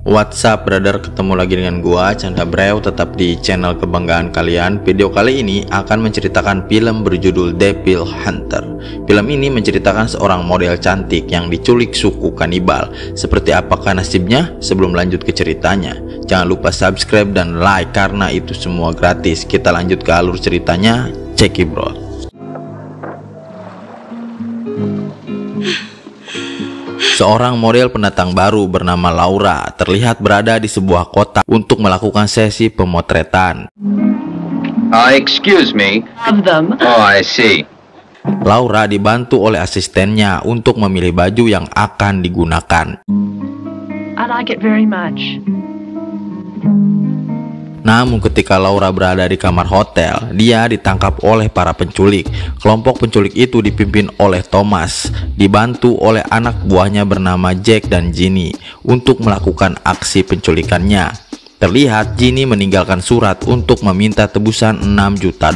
What's up brother, ketemu lagi dengan gua Chandra Brew, tetap di channel kebanggaan kalian. Video kali ini akan menceritakan film berjudul Devil Hunter. Film ini menceritakan seorang model cantik yang diculik suku kanibal. Seperti apakah nasibnya? Sebelum lanjut ke ceritanya, jangan lupa subscribe dan like karena itu semua gratis. Kita lanjut ke alur ceritanya, check it bro. Seorang model pendatang baru bernama Laura terlihat berada di sebuah kota untuk melakukan sesi pemotretan. Excuse me. Oh, I see. Laura dibantu oleh asistennya untuk memilih baju yang akan digunakan. I like it very much. Namun ketika Laura berada di kamar hotel, dia ditangkap oleh para penculik. Kelompok penculik itu dipimpin oleh Thomas, dibantu oleh anak buahnya bernama Jack dan Ginny untuk melakukan aksi penculikannya. Terlihat Ginny meninggalkan surat untuk meminta tebusan $6 juta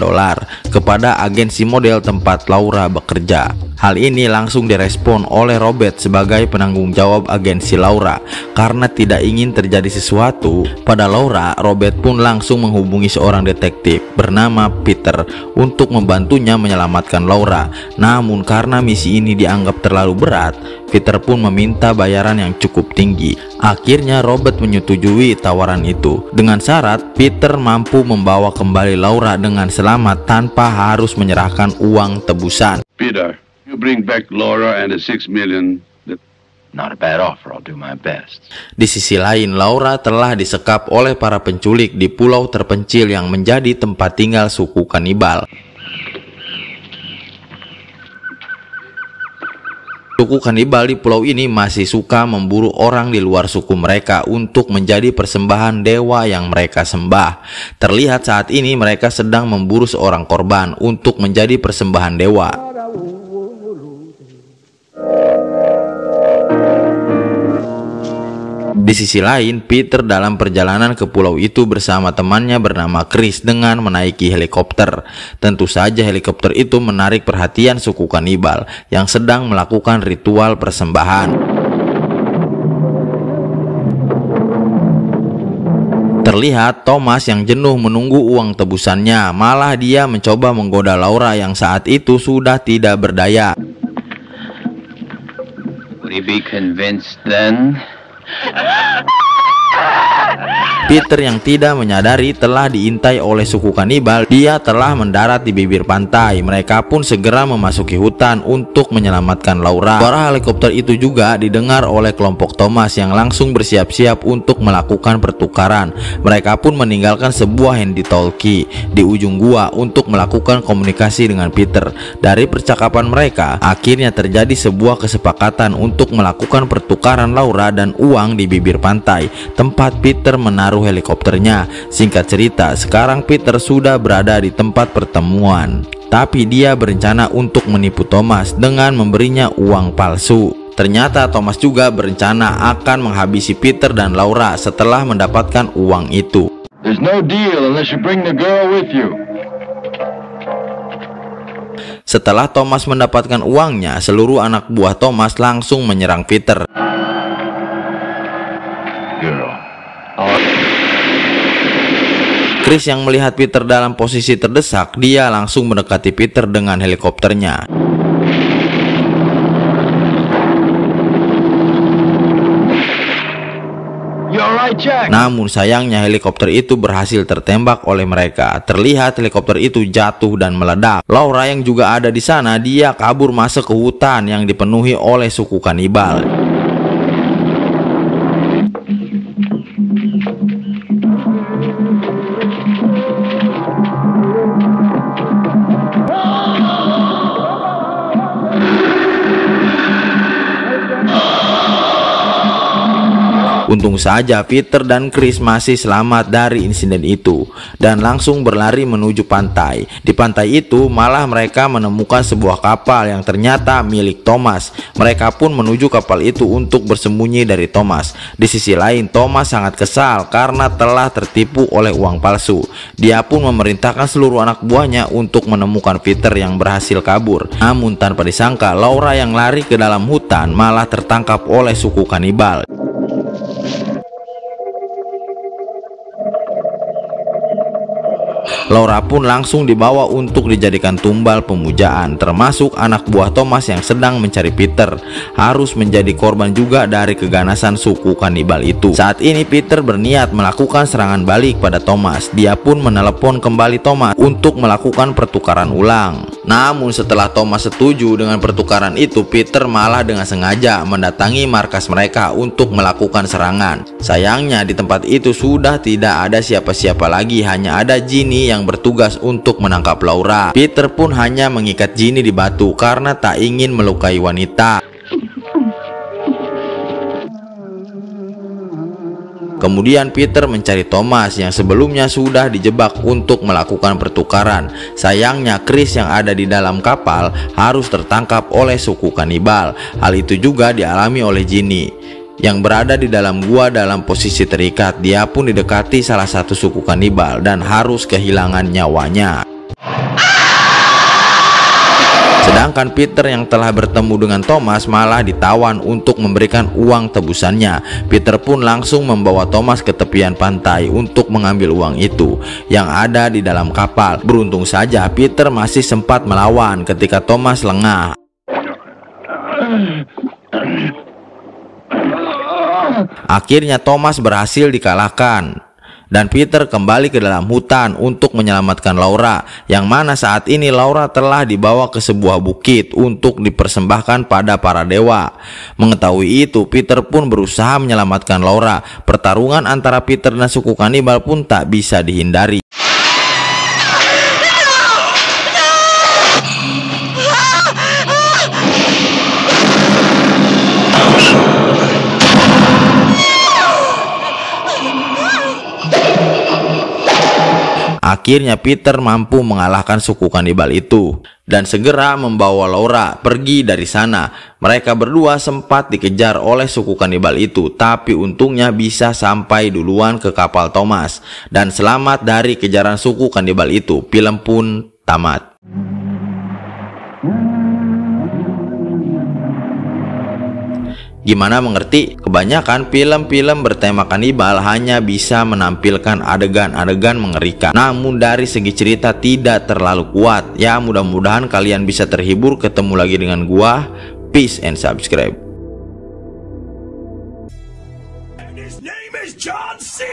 kepada agensi model tempat Laura bekerja. Hal ini langsung direspon oleh Robert sebagai penanggung jawab agensi Laura. Karena tidak ingin terjadi sesuatu pada Laura, Robert pun langsung menghubungi seorang detektif bernama Peter untuk membantunya menyelamatkan Laura. Namun karena misi ini dianggap terlalu berat, Peter pun meminta bayaran yang cukup tinggi. Akhirnya Robert menyetujui tawaran itu dengan syarat Peter mampu membawa kembali Laura dengan selamat tanpa harus menyerahkan uang tebusan. Peter, you bring back Laura and the 6 million. Not a bad offer. I'll do my best. Di sisi lain, Laura telah disekap oleh para penculik di pulau terpencil yang menjadi tempat tinggal suku kanibal. Suku kanibal di pulau ini masih suka memburu orang di luar suku mereka untuk menjadi persembahan dewa yang mereka sembah. Terlihat saat ini mereka sedang memburu seorang korban untuk menjadi persembahan dewa. Di sisi lain, Peter dalam perjalanan ke pulau itu bersama temannya bernama Chris dengan menaiki helikopter. Tentu saja helikopter itu menarik perhatian suku kanibal yang sedang melakukan ritual persembahan. Terlihat Thomas yang jenuh menunggu uang tebusannya, malah dia mencoba menggoda Laura yang saat itu sudah tidak berdaya. Will you be convinced then? Peter yang tidak menyadari telah diintai oleh suku kanibal. Dia telah mendarat di bibir pantai. Mereka pun segera memasuki hutan untuk menyelamatkan Laura. Suara helikopter itu juga didengar oleh kelompok Thomas yang langsung bersiap-siap untuk melakukan pertukaran. Mereka pun meninggalkan sebuah handy talkie di ujung gua untuk melakukan komunikasi dengan Peter. Dari percakapan mereka, akhirnya terjadi sebuah kesepakatan untuk melakukan pertukaran Laura dan uang di bibir pantai tempat Peter menaruh helikopternya. Singkat cerita, sekarang Peter sudah berada di tempat pertemuan, tapi dia berencana untuk menipu Thomas dengan memberinya uang palsu. Ternyata Thomas juga berencana akan menghabisi Peter dan Laura setelah mendapatkan uang itu. There's no deal unless you bring the girl with you. Setelah Thomas mendapatkan uangnya, seluruh anak buah Thomas langsung menyerang Peter. Chris yang melihat Peter dalam posisi terdesak, dia langsung mendekati Peter dengan helikopternya. Namun sayangnya helikopter itu berhasil tertembak oleh mereka. Terlihat helikopter itu jatuh dan meledak. Laura yang juga ada di sana, dia kabur masuk ke hutan yang dipenuhi oleh suku kanibal. Untung saja Peter dan Chris masih selamat dari insiden itu dan langsung berlari menuju pantai. Di pantai itu malah mereka menemukan sebuah kapal yang ternyata milik Thomas. Mereka pun menuju kapal itu untuk bersembunyi dari Thomas. Di sisi lain, Thomas sangat kesal karena telah tertipu oleh uang palsu. Dia pun memerintahkan seluruh anak buahnya untuk menemukan Peter yang berhasil kabur. Namun tanpa disangka, Laura yang lari ke dalam hutan malah tertangkap oleh suku kanibal. Laura pun langsung dibawa untuk dijadikan tumbal pemujaan, termasuk anak buah Thomas yang sedang mencari Peter harus menjadi korban juga dari keganasan suku kanibal itu. Saat ini Peter berniat melakukan serangan balik pada Thomas. Dia pun menelepon kembali Thomas untuk melakukan pertukaran ulang. Namun setelah Thomas setuju dengan pertukaran itu, Peter malah dengan sengaja mendatangi markas mereka untuk melakukan serangan. Sayangnya di tempat itu sudah tidak ada siapa-siapa lagi, hanya ada Ginny yang bertugas untuk menangkap Laura. Peter pun hanya mengikat Ginny di batu karena tak ingin melukai wanita. Kemudian Peter mencari Thomas yang sebelumnya sudah dijebak untuk melakukan pertukaran. Sayangnya Chris yang ada di dalam kapal harus tertangkap oleh suku kanibal. Hal itu juga dialami oleh Ginny yang berada di dalam gua dalam posisi terikat. Dia pun didekati salah satu suku kanibal dan harus kehilangan nyawanya. Sedangkan Peter yang telah bertemu dengan Thomas malah ditawan untuk memberikan uang tebusannya. Peter pun langsung membawa Thomas ke tepian pantai untuk mengambil uang itu yang ada di dalam kapal. Beruntung saja Peter masih sempat melawan ketika Thomas lengah. Akhirnya Thomas berhasil dikalahkan dan Peter kembali ke dalam hutan untuk menyelamatkan Laura, yang mana saat ini Laura telah dibawa ke sebuah bukit untuk dipersembahkan pada para dewa. Mengetahui itu, Peter pun berusaha menyelamatkan Laura. Pertarungan antara Peter dan suku kanibal pun tak bisa dihindari. Akhirnya Peter mampu mengalahkan suku kanibal itu dan segera membawa Laura pergi dari sana. Mereka berdua sempat dikejar oleh suku kanibal itu, tapi untungnya bisa sampai duluan ke kapal Thomas dan selamat dari kejaran suku kanibal itu. Film pun tamat. Gimana mengerti? Kebanyakan film-film bertema kanibal hanya bisa menampilkan adegan-adegan mengerikan, namun dari segi cerita tidak terlalu kuat. Ya, mudah-mudahan kalian bisa terhibur. Ketemu lagi dengan gua. Peace and subscribe. His name is John C.